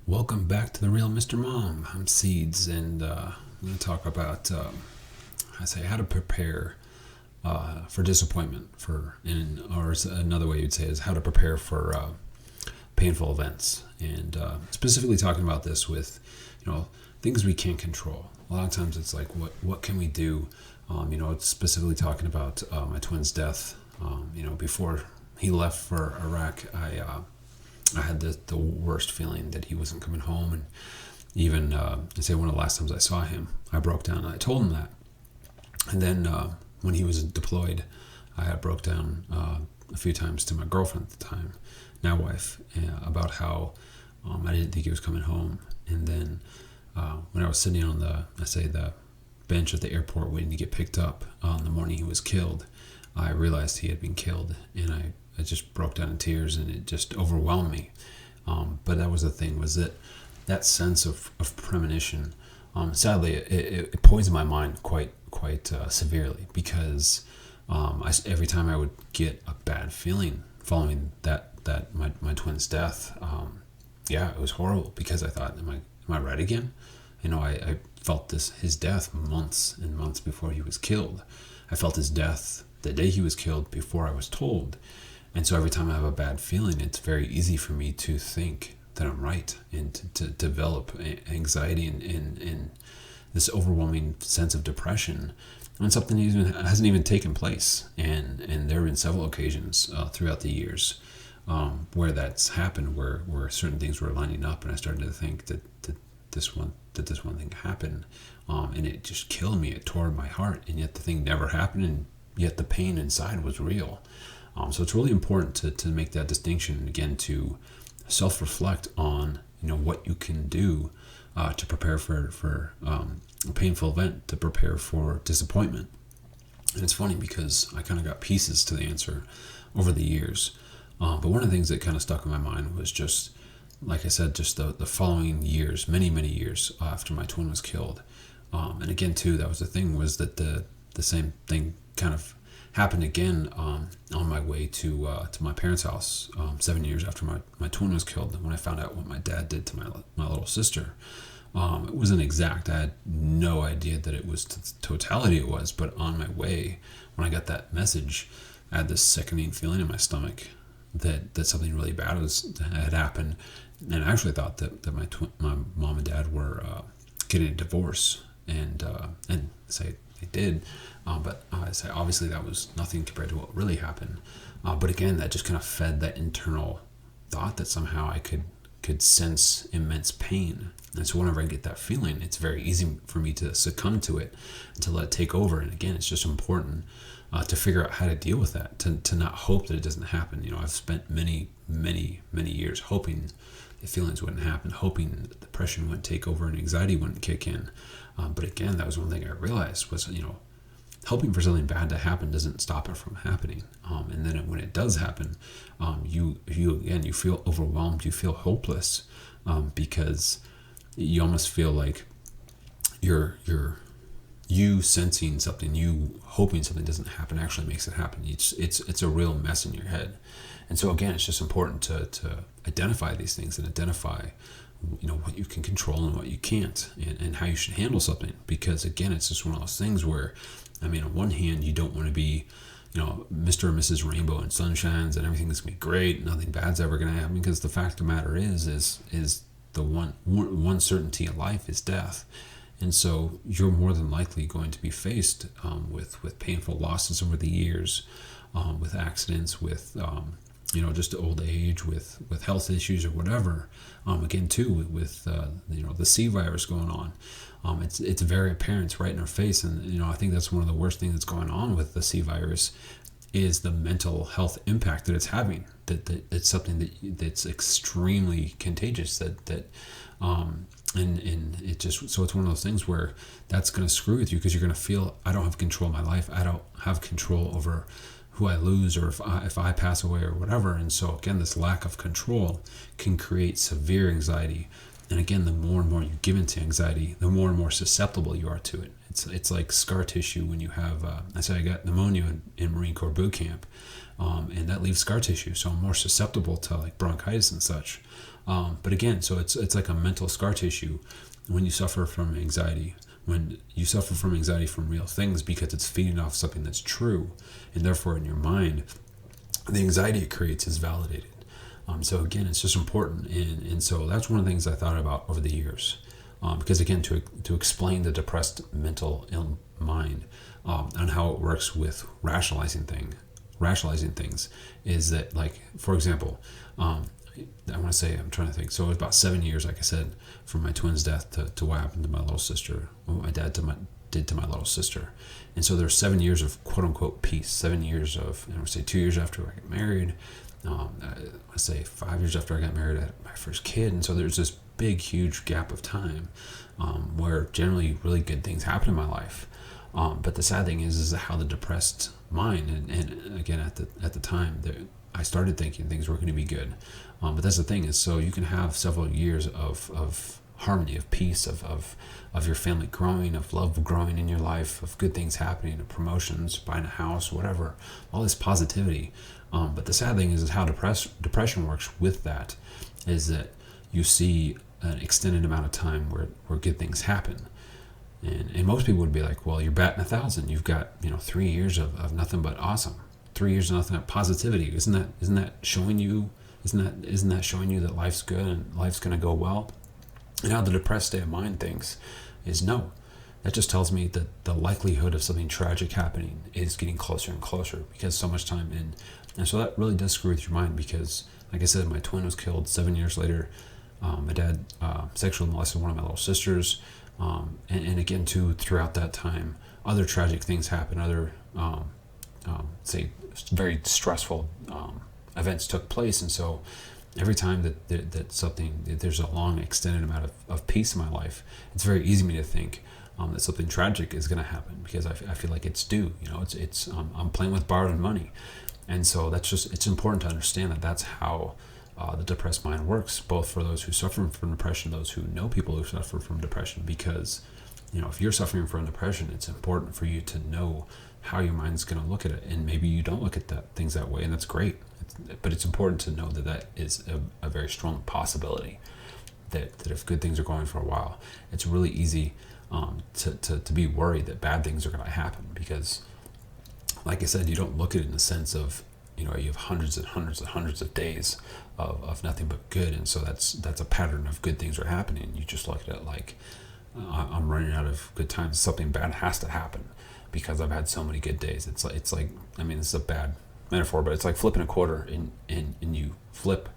Welcome back to the Real Mr. Mom. I'm Seeds, and I'm going to talk about how to prepare for disappointment. Another way you'd say is how to prepare for painful events, and specifically talking about this with things we can't control. A lot of times it's like what can we do? It's specifically talking about my twin's death. Before he left for Iraq, I had the worst feeling that he wasn't coming home, and even I say one of the last times I saw him, I broke down and I told him that. And then when he was deployed, I broke down a few times to my girlfriend at the time, now wife, about how I didn't think he was coming home. And then when I was sitting on the bench at the airport waiting to get picked up on the morning he was killed, I realized he had been killed, and I just broke down in tears, and it just overwhelmed me. But that was the thing, was that sense of premonition. Sadly, it poisoned my mind quite severely, because every time I would get a bad feeling following that my twin's death, it was horrible, because I thought, am I right again? I felt his death months and months before he was killed. I felt his death the day he was killed before I was told. And so every time I have a bad feeling, it's very easy for me to think that I'm right, and to develop anxiety and this overwhelming sense of depression when something hasn't even taken place. And there have been several occasions throughout the years where that's happened, where certain things were lining up, and I started to think that this one thing happened, and it just killed me. It tore my heart, and yet the thing never happened, and yet the pain inside was real. So it's really important to make that distinction, again, to self-reflect on what you can do to prepare for a painful event, to prepare for disappointment. And it's funny, because I kind of got pieces to the answer over the years. But one of the things that kind of stuck in my mind was just, like I said, just the following years, many years after my twin was killed. And again, too, that was the thing, was that the same thing kind of happened again on my way to my parents' house 7 years after my twin was killed, when I found out what my dad did to my little sister. It wasn't exact. I had no idea that it was totality it was, but on my way, when I got that message, I had this sickening feeling in my stomach that something really bad had happened. And I actually thought that my mom and dad were getting a divorce, and say they did, but I say obviously that was nothing compared to what really happened. But again, that just kind of fed that internal thought that somehow I could sense immense pain. And so whenever I get that feeling, it's very easy for me to succumb to it and to let it take over. And again, it's just important to figure out how to deal with that, to not hope that it doesn't happen. I've spent many years hoping the feelings wouldn't happen, hoping that depression wouldn't take over and anxiety wouldn't kick in. But again, that was one thing I realized was, hoping for something bad to happen doesn't stop it from happening. And then when it does happen, you feel overwhelmed, you feel hopeless, because you almost feel like you sensing something, you hoping something doesn't happen actually makes it happen. It's a real mess in your head. And so again, it's just important to identify these things, and identify what you can control and what you can't, and how you should handle something. Because again, it's just one of those things where, on one hand, you don't want to be Mr. or Mrs. Rainbow and Sunshines and everything's gonna be great, nothing bad's ever gonna happen, because the fact of the matter is the one certainty in life is death. And so you're more than likely going to be faced with painful losses over the years, with accidents, with just old age, with health issues or whatever. Again, too, with the C virus going on. It's very apparent, it's right in our face. And I think that's one of the worst things that's going on with the C virus, is the mental health impact that it's having. That it's something that's extremely contagious. And it just, so it's one of those things where that's going to screw with you, because you're going to feel, I don't have control of my life. I don't have control over who I lose, or if I pass away or whatever. And so again, this lack of control can create severe anxiety. And again, the more and more you give into anxiety, the more and more susceptible you are to it. It's like scar tissue when you have, I got pneumonia in Marine Corps boot camp. and that leaves scar tissue. So I'm more susceptible to like bronchitis and such. But again, so it's like a mental scar tissue when you suffer from anxiety. When you suffer from anxiety from real things, because it's feeding off something that's true, and therefore in your mind, the anxiety it creates is validated. So again, it's just important, and so that's one of the things I thought about over the years. Because again, to explain the depressed mental ill mind, and how it works with rationalizing things is that, like, for example, I want to say, I'm trying to think. So it was about 7 years, like I said, from my twin's death to what happened to my little sister, what my dad did to my little sister. And so there's 7 years of quote unquote peace, 7 years of, and I would say 2 years after I got married, I say 5 years after I got married, I had my first kid. And so there's this big, huge gap of time where generally really good things happen in my life. But the sad thing is how the depressed mind, and again, at the time, I started thinking things were going to be good. But that's the thing, is so you can have several years of harmony, of peace, of your family growing, of love growing in your life, of good things happening, of promotions, buying a house, whatever, all this positivity. But the sad thing is how depression works with that, is that you see an extended amount of time where good things happen. And most people would be like, well, you're batting 1,000. You've got 3 years of nothing but awesome. 3 years of nothing but positivity. Isn't that showing you? Isn't that showing you that life's good and life's going to go well? And how the depressed state of mind thinks is no. That just tells me that the likelihood of something tragic happening is getting closer and closer, because so much time in. And so that really does screw with your mind, because, like I said, my twin was killed 7 years later. My dad sexually molested one of my little sisters. And again, too, throughout that time, other tragic things happen. Other, say, very stressful events took place. And so every time that there's a long extended amount of peace in my life, it's very easy for me to think that something tragic is going to happen, because I feel like it's due. I'm playing with borrowed money. And so it's important to understand that that's how the depressed mind works, both for those who suffer from depression, those who know people who suffer from depression. Because if you're suffering from depression, it's important for you to know how your mind's going to look at it. And maybe you don't look at things that way, and that's great. But it's important to know that is a very strong possibility, that if good things are going for a while, it's really easy to be worried that bad things are going to happen. Because, like I said, you don't look at it in the sense of, you have hundreds and hundreds and hundreds of days of nothing but good, and so that's a pattern of good things are happening. You just look at it like, I'm running out of good times. Something bad has to happen because I've had so many good days. It's like I mean, this is a bad metaphor, but it's like flipping a quarter, and you flip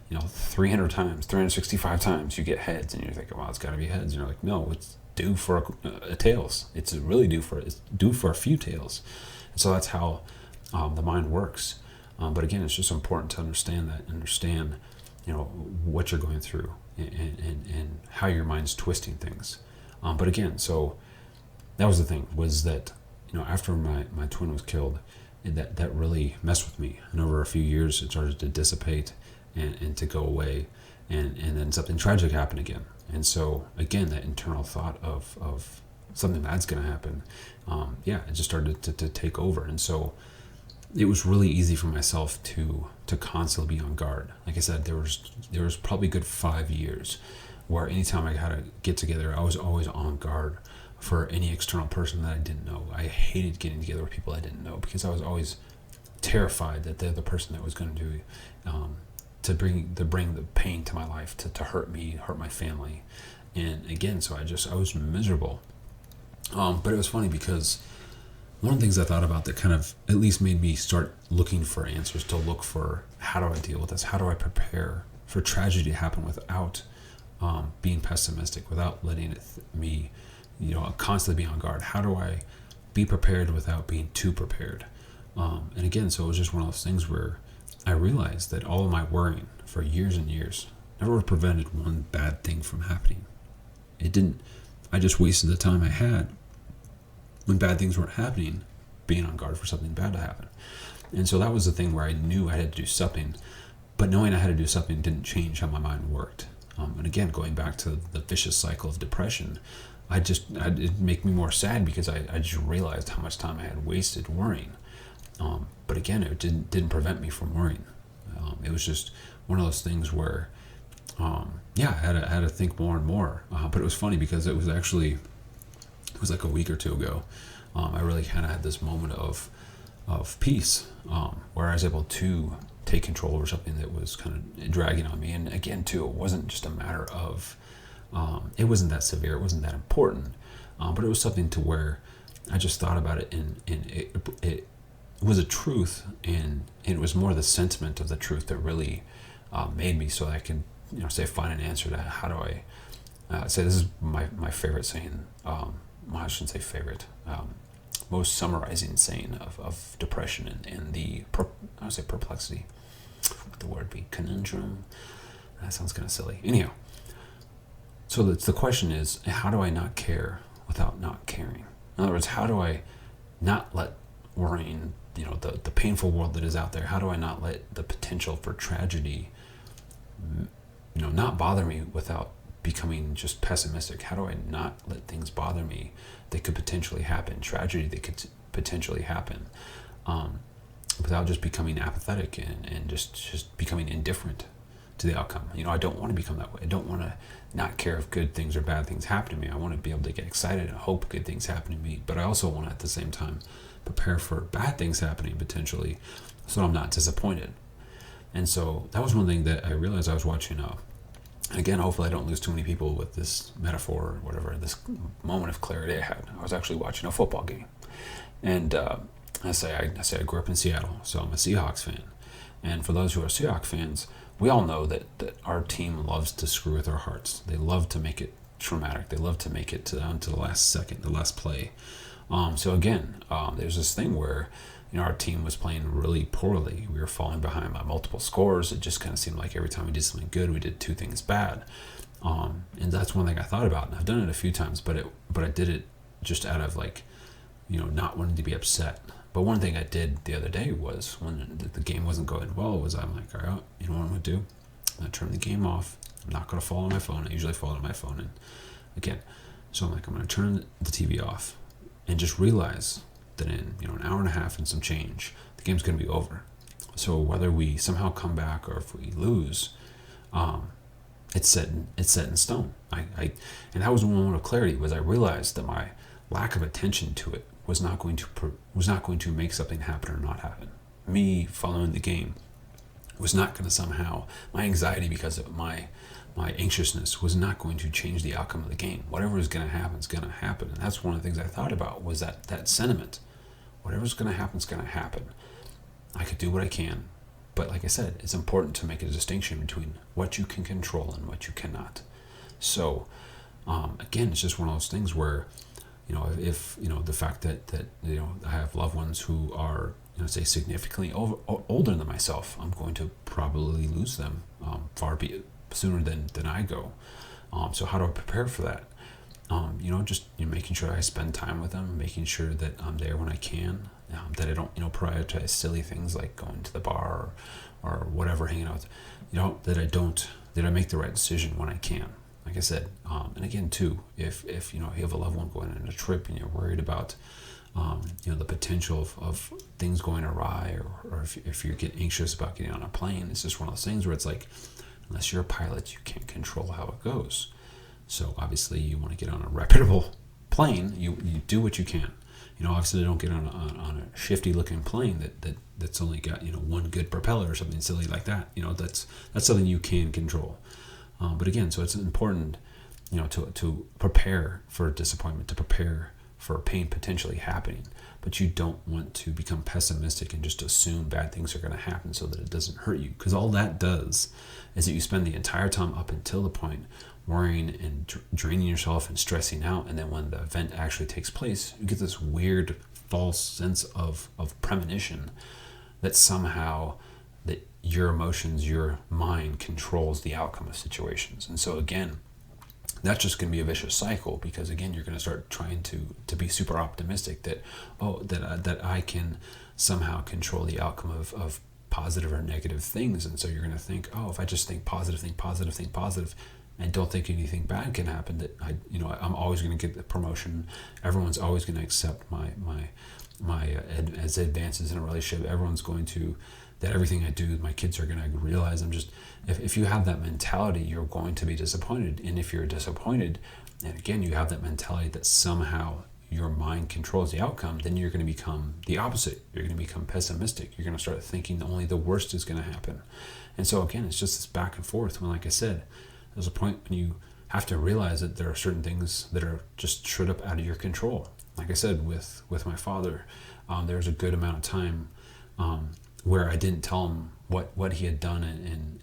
300 times, 365 times, you get heads, and you're thinking, well, it's got to be heads, and you're like, no, it's due for a tails. It's really due for a few tails. And so that's how the mind works. But again, it's just important to understand what you're going through, and how your mind's twisting things. But again, so that was the thing, was that after my twin was killed, that really messed with me. And over a few years, it started to dissipate and to go away, and then something tragic happened again. And so again, that internal thought of something bad's going to happen, it just started to take over. And so it was really easy for myself to constantly be on guard. Like I said, there was probably a good 5 years where anytime I had a get together, I was always on guard for any external person that I didn't know. I hated getting together with people I didn't know, because I was always terrified that they're the person that was going to do to bring the pain to my life, to hurt me, hurt my family. And again, so I was miserable. But it was funny, because one of the things I thought about that kind of at least made me start looking for answers, to look for, how do I deal with this? How do I prepare for tragedy to happen without being pessimistic, without letting me constantly be on guard? How do I be prepared without being too prepared? And again, so it was just one of those things where I realized that all of my worrying for years and years never prevented one bad thing from happening. It didn't. I just wasted the time I had when bad things weren't happening, being on guard for something bad to happen. And so that was the thing where I knew I had to do something, but knowing I had to do something didn't change how my mind worked. And again, going back to the vicious cycle of depression, it'd make me more sad, because I just realized how much time I had wasted worrying. But again, it didn't prevent me from worrying. It was just one of those things where, I had to think more and more. But it was funny because it was like a week or two ago. I really kind of had this moment of peace, where I was able to take control over something that was kind of dragging on me. And again, too, it wasn't just a matter of, it wasn't that severe, it wasn't that important, but it was something to where I just thought about it, and it was a truth, and it was more the sentiment of the truth that really made me so I could, say, find an answer to how do I say, this is my favorite saying, well, I shouldn't say favorite, most summarizing saying of depression and the, I would say perplexity, what would the word be, conundrum, that sounds kind of silly. Anyhow, so the question is, how do I not care without not caring? In other words, how do I not let worrying, the painful world that is out there, how do I not let the potential for tragedy, not bother me without becoming just pessimistic? How do I not let things bother me that could potentially happen, tragedy that could potentially happen, without just becoming apathetic and just becoming indifferent to the outcome? I don't want to become that way. I don't want to not care if good things or bad things happen to me. I want to be able to get excited and hope good things happen to me, but I also want to at the same time prepare for bad things happening potentially, so I'm not disappointed. And so that was one thing that I realized I was watching. Again, hopefully I don't lose too many people with this metaphor or whatever, this moment of clarity I had. I was actually watching a football game. And I say I grew up in Seattle, so I'm a Seahawks fan. And for those who are Seahawks fans, we all know that our team loves to screw with our hearts. They love to make it traumatic. They love to make it down to the last second, the last play. So again, there's this thing where our team was playing really poorly. We were falling behind by multiple scores. It just kind of seemed like every time we did something good, we did two things bad. And that's one thing I thought about. And I've done it a few times, but I did it just out of not wanting to be upset. But one thing I did the other day was when the game wasn't going well, was I'm like, all right, you know what I'm going to do? I'm going to turn the game off. I'm not going to fall on my phone. I usually fall on my phone. And again, so I'm like, I'm going to turn the TV off and just realize that in an hour and a half and some change, the game's going to be over. So whether we somehow come back or if we lose, it's set in stone. And that was one moment of clarity, was I realized that my lack of attention to it was not going to make something happen or not happen. Me following the game was not going to somehow, my anxiety because of my anxiousness was not going to change the outcome of the game. Whatever is going to happen is going to happen. And that's one of the things I thought about, was that sentiment. Whatever's going to happen is going to happen. I could do what I can, but like I said, it's important to make a distinction between what you can control and what you cannot. So again, it's just one of those things where if the fact that I have loved ones who are say significantly older than myself, I'm going to probably lose them far sooner than I go. So how do I prepare for that? Just making sure I spend time with them, making sure that I'm there when I can, that I don't prioritize silly things like going to the bar or whatever, hanging out, that I make the right decision when I can. Like I said, and again too, if you have a loved one going on a trip and you're worried about the potential of things going awry, or if you get anxious about getting on a plane, it's just one of those things where it's like, unless you're a pilot, you can't control how it goes. So obviously you want to get on a reputable plane, you do what you can. Obviously don't get on a shifty looking plane that's only got one good propeller or something silly like that. That's something you can control. But again, so it's important to prepare for disappointment, to prepare for pain potentially happening, but you don't want to become pessimistic and just assume bad things are going to happen so that it doesn't hurt you, because all that does is that you spend the entire time up until the point worrying and draining yourself and stressing out, and then when the event actually takes place, you get this weird false sense of premonition that somehow that your emotions, your mind controls the outcome of situations. And so again, that's just going to be a vicious cycle, because again, you're going to start trying to be super optimistic that that I can somehow control the outcome of positive or negative things. And so you're going to think, if I just think positive, and don't think anything bad can happen, that I'm always going to get the promotion. Everyone's always going to accept my as it advances in a relationship, everyone's going to, that everything I do, my kids are going to realize I'm just, if you have that mentality, you're going to be disappointed. And if you're disappointed, and again, you have that mentality that somehow your mind controls the outcome, then you're going to become the opposite. You're going to become pessimistic. You're going to start thinking only the worst is going to happen. And so again, it's just this back and forth when, like I said, there's a point when you have to realize that there are certain things that are just straight up out of your control. Like I said, with my father, there was a good amount of time where I didn't tell him what he had done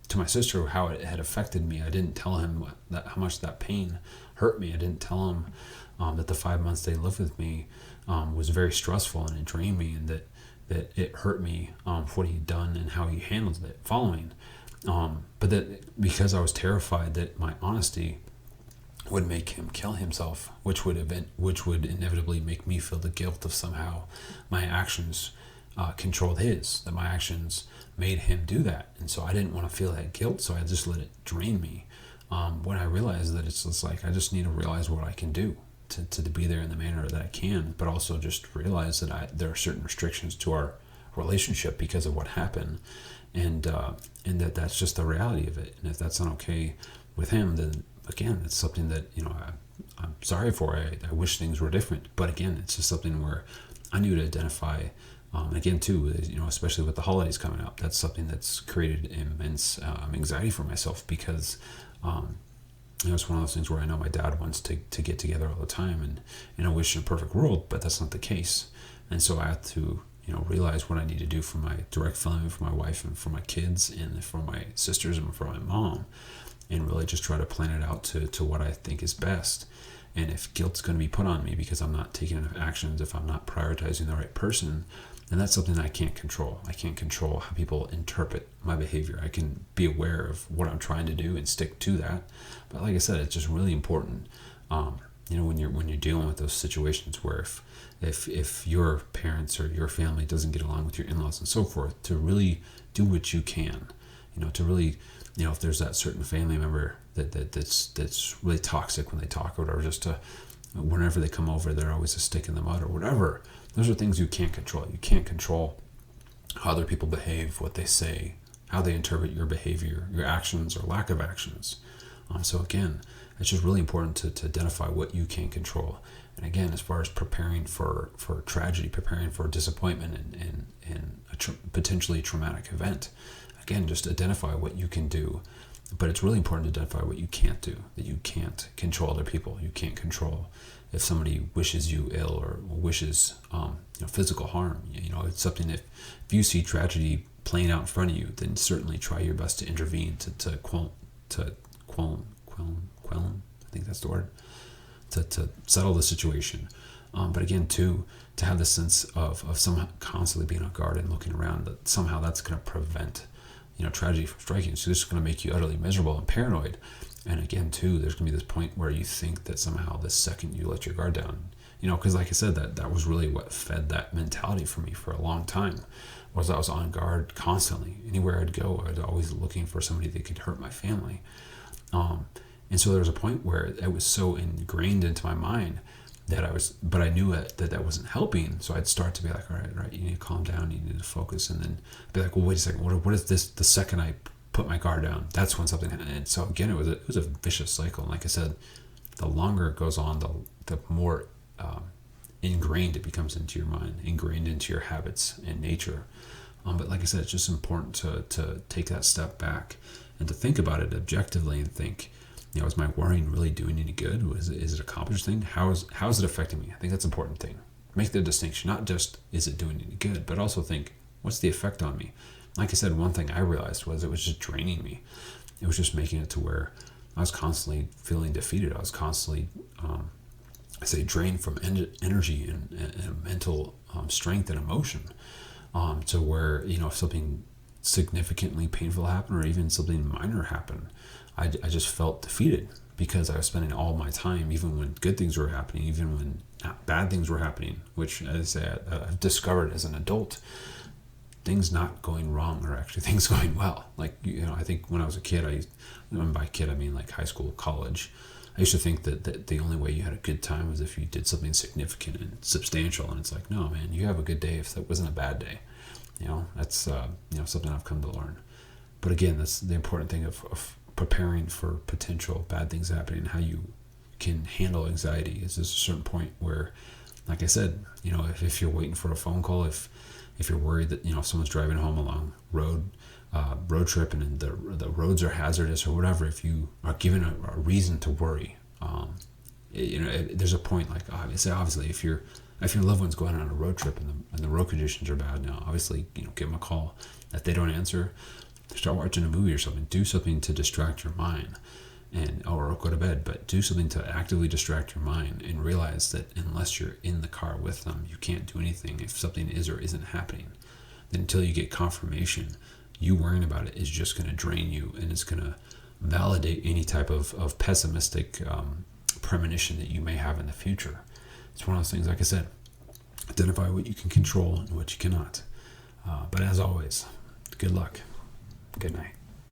to my sister, how it had affected me. I didn't tell him how much that pain hurt me. I didn't tell him that the 5 months they lived with me was very stressful and it drained me, and that it hurt me for what he'd done and how he handled it following. But that because I was terrified that my honesty would make him kill himself, which would inevitably make me feel the guilt of somehow my actions controlled his, that my actions made him do that. And so I didn't want to feel that guilt, so I just let it drain me. When I realized that it's just like, I just need to realize what I can do to be there in the manner that I can, but also just realize that there are certain restrictions to our relationship because of what happened, and that's just the reality of it. And if that's not okay with him, then again, it's something that, I'm sorry for. I wish things were different, but again, it's just something where I knew to identify. Again, too, especially with the holidays coming up, that's something that's created immense anxiety for myself, because it's one of those things where I know my dad wants to get together all the time, and I wish in a perfect world, but that's not the case. And so I have to realize what I need to do for my direct family, for my wife, and for my kids, and for my sisters, and for my mom, and really just try to plan it out to what I think is best. And if guilt's going to be put on me because I'm not taking enough actions, if I'm not prioritizing the right person, then that's something that I can't control. I can't control how people interpret my behavior. I can be aware of what I'm trying to do and stick to that. But like I said, it's just really important, when you're dealing with those situations where if your parents or your family doesn't get along with your in-laws and so forth, to really do what you can, to really, if there's that certain family member that's really toxic when they talk, or whatever, just to, whenever they come over, they're always a stick in the mud or whatever. Those are things you can't control. You can't control how other people behave, what they say, how they interpret your behavior, your actions or lack of actions. So again, it's just really important to identify what you can control. And again, as far as preparing for tragedy, preparing for disappointment and a potentially traumatic event, again, just identify what you can do. But it's really important to identify what you can't do, that you can't control other people. You can't control if somebody wishes you ill or wishes physical harm. It's something, if you see tragedy playing out in front of you, then certainly try your best to intervene, to quell, I think that's the word, to settle the situation. But again, to have the sense of somehow constantly being on guard and looking around, that somehow that's going to prevent tragedy from striking. So this is going to make you utterly miserable and paranoid. And again, too, there's going to be this point where you think that somehow the second you let your guard down, because like I said, that was really what fed that mentality for me for a long time, was I was on guard constantly. Anywhere I'd go, I was always looking for somebody that could hurt my family. And so there was a point where it was so ingrained into my mind but I knew that wasn't helping. So I'd start to be like, all right, you need to calm down, you need to focus, and then be like, well, wait a second, what is this? The second I put my guard down, that's when something happened. And so again, it was a vicious cycle. And like I said, the longer it goes on, the more ingrained it becomes into your mind, ingrained into your habits and nature. But like I said, it's just important to take that step back and to think about it objectively and think, is my worrying really doing any good? Is it accomplishing? How is it affecting me? I think that's an important thing. Make the distinction, not just is it doing any good, but also think, what's the effect on me? Like I said, one thing I realized was it was just draining me. It was just making it to where I was constantly feeling defeated. I was constantly, drained from energy and mental strength and emotion, to where, if something significantly painful happened or even something minor happened, I just felt defeated, because I was spending all my time, even when good things were happening, even when bad things were happening, which, as I say, I've discovered as an adult, things not going wrong are actually things going well. Like, I think when I was a kid, and by kid I mean like high school, college, I used to think that the only way you had a good time was if you did something significant and substantial. And it's like, no, man, you have a good day if that wasn't a bad day. That's something I've come to learn. But again, that's the important thing of preparing for potential bad things happening. How you can handle anxiety is there's a certain point where, like I said, if you're waiting for a phone call, if you're worried that if someone's driving home along road trip and the roads are hazardous or whatever, if you are given a reason to worry, there's a point, like obviously if your loved one's going on a road trip and the road conditions are bad, now obviously give them a call. If they don't answer, start watching a movie or something. Do something to distract your mind, or go to bed. But do something to actively distract your mind and realize that unless you're in the car with them, you can't do anything if something is or isn't happening. Then until you get confirmation, you worrying about it is just going to drain you, and it's going to validate any type of pessimistic premonition that you may have in the future. It's one of those things, like I said, identify what you can control and what you cannot. But as always, good luck. Good night.